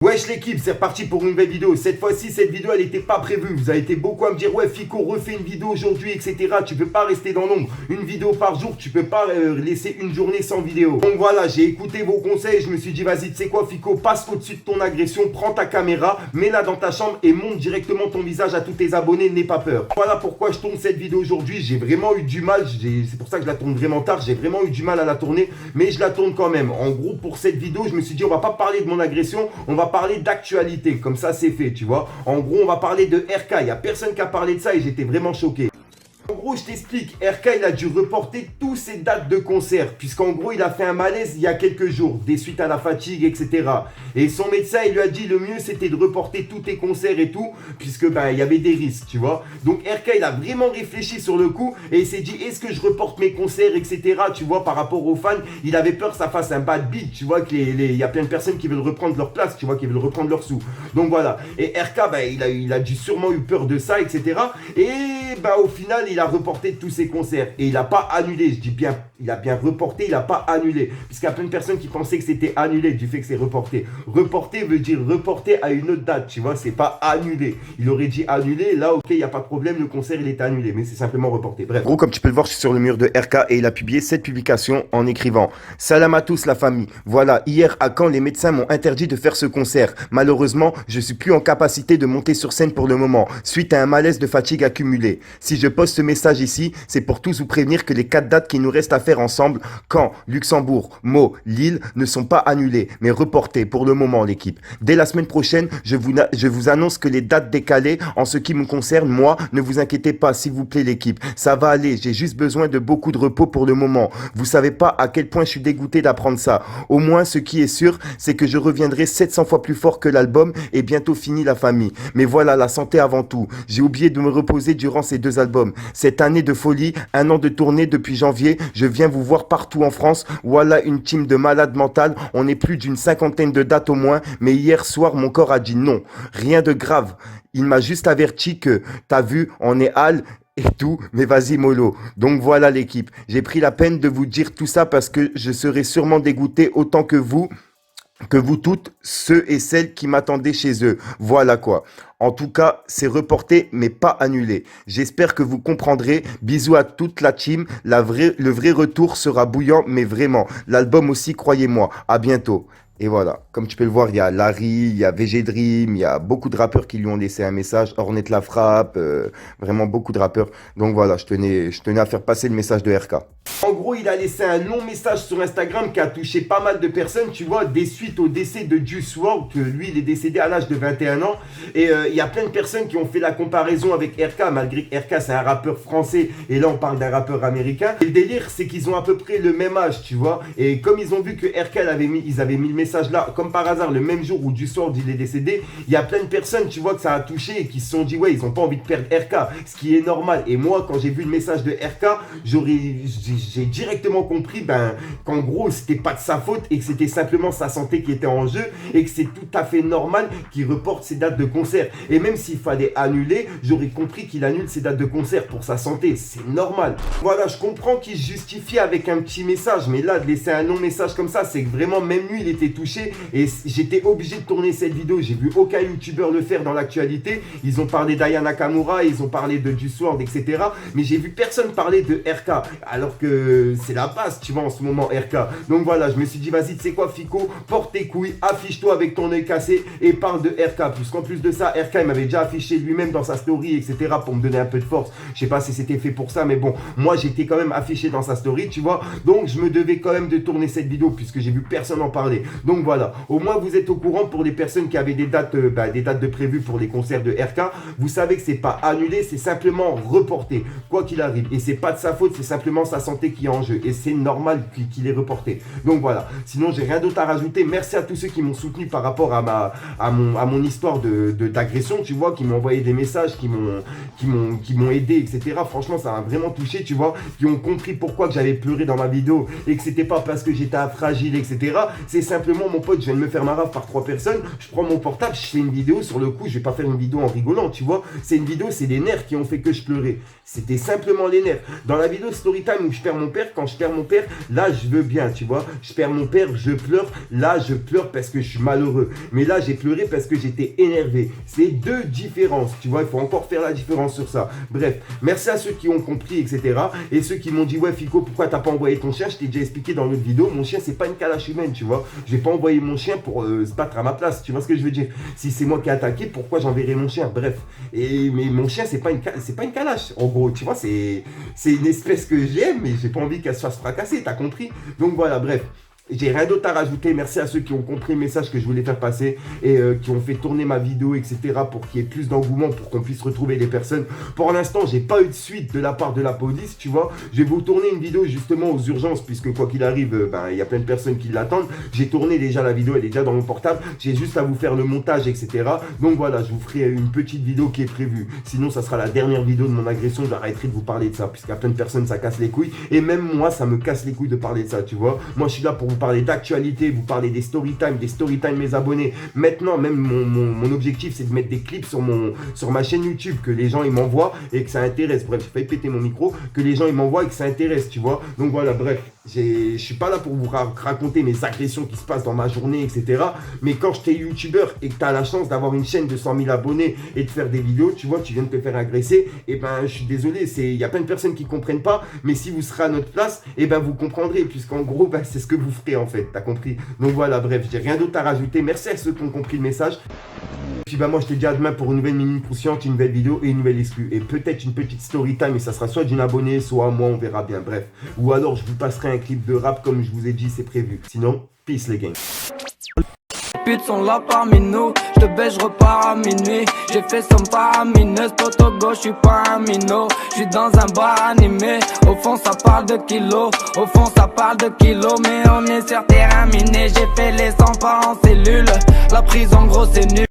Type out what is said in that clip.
Wesh l'équipe, c'est reparti pour une nouvelle vidéo. Cette fois-ci, cette vidéo, elle n'était pas prévue. Vous avez été beaucoup à me dire, ouais, Fico, refais une vidéo aujourd'hui, etc. Tu peux pas rester dans l'ombre. Une vidéo par jour, tu peux pas laisser une journée sans vidéo. Donc voilà, j'ai écouté vos conseils. Je me suis dit, vas-y, tu sais quoi, Fico, passe au-dessus de ton agression, prends ta caméra, mets-la dans ta chambre et montre directement ton visage à tous tes abonnés. N'aie pas peur. Voilà pourquoi je tourne cette vidéo aujourd'hui. J'ai vraiment eu du mal. C'est pour ça que je la tourne vraiment tard. J'ai vraiment eu du mal à la tourner, mais je la tourne quand même. En gros, pour cette vidéo, je me suis dit, on va pas parler de mon agression, on va parler d'actualité. Comme ça, c'est fait, tu vois. En gros, on va parler de RK. Il n'y a personne qui a parlé de ça et j'étais vraiment choqué. En gros, je t'explique, RK, il a dû reporter tous ses dates de concert, puisqu'en gros, il a fait un malaise il y a quelques jours, des suites à la fatigue, etc. Et son médecin, il lui a dit, le mieux, c'était de reporter tous tes concerts et tout, puisque, il y avait des risques, tu vois. Donc, RK, il a vraiment réfléchi sur le coup, et il s'est dit, est-ce que je reporte mes concerts, etc., tu vois, par rapport aux fans. Il avait peur que ça fasse un bad beat, tu vois, qu'il y a plein de personnes qui veulent reprendre leur place, tu vois, qui veulent reprendre leurs sous. Donc, voilà. Et RK, il a dû sûrement eu peur de ça, etc. Et, au final, il a reporté tous ses concerts et il n'a pas annulé, je dis bien, il a bien reporté, il n'a pas annulé, puisqu'il y a plein de personnes qui pensaient que c'était annulé du fait que c'est reporté. Reporté veut dire reporté à une autre date, tu vois, c'est pas annulé. Il aurait dit annulé, là ok, il n'y a pas de problème, le concert il était annulé, mais c'est simplement reporté. Bref. Gros, comme tu peux le voir, je suis sur le mur de RK et il a publié cette publication en écrivant: Salam à tous la famille, voilà, hier à Caen, les médecins m'ont interdit de faire ce concert. Malheureusement, je suis plus en capacité de monter sur scène pour le moment, suite à un malaise de fatigue accumulé. Si je poste ce message ici, c'est pour tous vous prévenir que les 4 dates qui nous restent à faire ensemble, Caen, Luxembourg, Meaux, Lille, ne sont pas annulées, mais reportées pour le moment, l'équipe. Dès la semaine prochaine, je vous annonce que les dates décalées, en ce qui me concerne, moi, ne vous inquiétez pas, s'il vous plaît, l'équipe. Ça va aller, j'ai juste besoin de beaucoup de repos pour le moment. Vous savez pas à quel point je suis dégoûté d'apprendre ça. Au moins, ce qui est sûr, c'est que je reviendrai 700 fois plus fort que l'album et bientôt fini la famille. Mais voilà, la santé avant tout. J'ai oublié de me reposer durant ces 2 albums. Cette année de folie, 1 an de tournée depuis janvier, je viens vous voir partout en France. Voilà une team de malades mentales, on est plus d'une 50aine de dates au moins, mais hier soir mon corps a dit non, rien de grave. Il m'a juste averti que, t'as vu, on est hal et tout, mais vas-y mollo. Donc voilà l'équipe, j'ai pris la peine de vous dire tout ça parce que je serai sûrement dégoûté autant que vous toutes, ceux et celles qui m'attendaient chez eux. Voilà quoi. En tout cas, c'est reporté, mais pas annulé. J'espère que vous comprendrez. Bisous à toute la team. Le vrai retour sera bouillant, mais vraiment. L'album aussi, croyez-moi. À bientôt. Et voilà, comme tu peux le voir, il y a Larry, il y a VG Dream, il y a beaucoup de rappeurs qui lui ont laissé un message, Ornette La Frappe, vraiment beaucoup de rappeurs. Donc voilà, je tenais à faire passer le message de RK. En gros, il a laissé un long message sur Instagram qui a touché pas mal de personnes, tu vois, des suites au décès de Juice WRLD, que lui, il est décédé à l'âge de 21 ans. Et il y a plein de personnes qui ont fait la comparaison avec RK, malgré que RK, c'est un rappeur français, et là, on parle d'un rappeur américain. Et le délire, c'est qu'ils ont à peu près le même âge, tu vois. Et comme ils ont vu que RK, ils avaient mis le message là, comme par hasard, le même jour où Juice WRLD il est décédé, il y a plein de personnes, tu vois, que ça a touché et qui se sont dit, ouais, ils ont pas envie de perdre RK, ce qui est normal. Et moi, quand j'ai vu le message de RK, j'ai directement compris, qu'en gros, c'était pas de sa faute et que c'était simplement sa santé qui était en jeu et que c'est tout à fait normal qu'il reporte ses dates de concert. Et même s'il fallait annuler, j'aurais compris qu'il annule ses dates de concert pour sa santé. C'est normal. Voilà, je comprends qu'il se justifie avec un petit message, mais là, de laisser un long message comme ça, c'est que vraiment, même lui, il était touché et j'étais obligé de tourner cette vidéo. J'ai vu aucun youtubeur le faire dans l'actualité. Ils ont parlé d'Aya Nakamura, ils ont parlé de Juice WRLD, etc. Mais j'ai vu personne parler de RK, alors que c'est la base, tu vois, en ce moment, RK. Donc voilà, je me suis dit, vas-y, tu sais quoi, Fico, porte tes couilles, affiche-toi avec ton œil cassé et parle de RK. Puisqu'en plus de ça, RK, il m'avait déjà affiché lui-même dans sa story, etc. pour me donner un peu de force. Je sais pas si c'était fait pour ça, mais bon, moi, j'étais quand même affiché dans sa story, tu vois. Donc, je me devais quand même de tourner cette vidéo puisque j'ai vu personne en parler. Donc voilà, au moins vous êtes au courant pour les personnes qui avaient des dates de prévues pour les concerts de RK. Vous savez que c'est pas annulé, c'est simplement reporté, quoi qu'il arrive. Et c'est pas de sa faute, c'est simplement sa santé qui est en jeu. Et c'est normal qu'il est reporté. Donc voilà, sinon j'ai rien d'autre à rajouter. Merci à tous ceux qui m'ont soutenu par rapport à mon histoire d'agression, tu vois, qui m'ont envoyé des messages, qui m'ont aidé, etc. Franchement, ça m'a vraiment touché, tu vois, qui ont compris pourquoi que j'avais pleuré dans ma vidéo et que c'était pas parce que j'étais fragile, etc. C'est simplement simplement, mon pote, je viens de me faire ma rave par 3 personnes, je prends mon portable, je fais une vidéo, sur le coup, je vais pas faire une vidéo en rigolant, tu vois. C'est une vidéo, c'est les nerfs qui ont fait que je pleurais. C'était simplement les nerfs. Dans la vidéo Storytime où je perds mon père, quand je perds mon père, là, je veux bien, tu vois. Je perds mon père, je pleure. Là, je pleure parce que je suis malheureux. Mais là, j'ai pleuré parce que j'étais énervé. C'est 2 différences, tu vois. Il faut encore faire la différence sur ça. Bref, merci à ceux qui ont compris, etc. Et ceux qui m'ont dit, ouais, Fico, pourquoi t'as pas envoyé ton chien? Je t'ai déjà expliqué dans l'autre vidéo. Mon chien, c'est pas une calache humaine, tu vois. Je vais pas envoyer mon chien pour se battre à ma place. Tu vois ce que je veux dire? Si c'est moi qui ai attaqué, pourquoi j'enverrai mon chien? Bref. Mais mon chien, c'est pas une calache. En gros, tu vois, c'est une espèce que j'aime, mais j'ai pas envie qu'elle se fasse fracasser, t'as compris? Donc voilà, bref. J'ai rien d'autre à rajouter. Merci à ceux qui ont compris le message que je voulais faire passer et qui ont fait tourner ma vidéo, etc. pour qu'il y ait plus d'engouement, pour qu'on puisse retrouver les personnes. Pour l'instant, j'ai pas eu de suite de la part de la police, tu vois. Je vais vous tourner une vidéo justement aux urgences, puisque quoi qu'il arrive, il y a plein de personnes qui l'attendent. J'ai tourné déjà la vidéo, elle est déjà dans mon portable. J'ai juste à vous faire le montage, etc. Donc voilà, je vous ferai une petite vidéo qui est prévue. Sinon, ça sera la dernière vidéo de mon agression. J'arrêterai de vous parler de ça, puisqu'il y a plein de personnes, ça casse les couilles. Et même moi, ça me casse les couilles de parler de ça, tu vois. Moi, je suis là pour vous parler d'actualité, vous parler des storytime mes abonnés. Maintenant, même mon objectif, c'est de mettre des clips sur ma chaîne YouTube, que les gens ils m'envoient et que ça intéresse. Bref, j'ai failli péter mon micro, que les gens ils m'envoient et que ça intéresse, tu vois. Donc voilà, bref, je suis pas là pour vous raconter mes agressions qui se passent dans ma journée, etc. Mais quand je t'es youtubeur et que tu as la chance d'avoir une chaîne de 100 000 abonnés et de faire des vidéos, tu vois, tu viens de te faire agresser, et ben je suis désolé, il y a plein de personnes qui comprennent pas, mais si vous serez à notre place, et ben vous comprendrez, puisqu'en gros, c'est ce que vous ferez en fait. T'as compris? Donc voilà, bref, j'ai rien d'autre à rajouter. Merci à ceux qui ont compris le message. Puis bah moi je te dis à demain pour une nouvelle minute consciente, une nouvelle vidéo et une nouvelle exclue. Et peut-être une petite story time, et ça sera soit d'une abonnée, soit moi, on verra bien. Bref. Ou alors je vous passerai un clip de rap comme je vous ai dit, c'est prévu. Sinon, peace les gangs. Les putes sont là parmi nous, je te baisse, je repars à minuit. J'ai fait somme paramineuse, poto gauche, je suis pas un minot. Je suis dans un bar animé, au fond ça parle de kilos. Au fond ça parle de kilos, mais on est sur terrain miné. J'ai fait les 100 pas en cellule, la prise en gros c'est nul.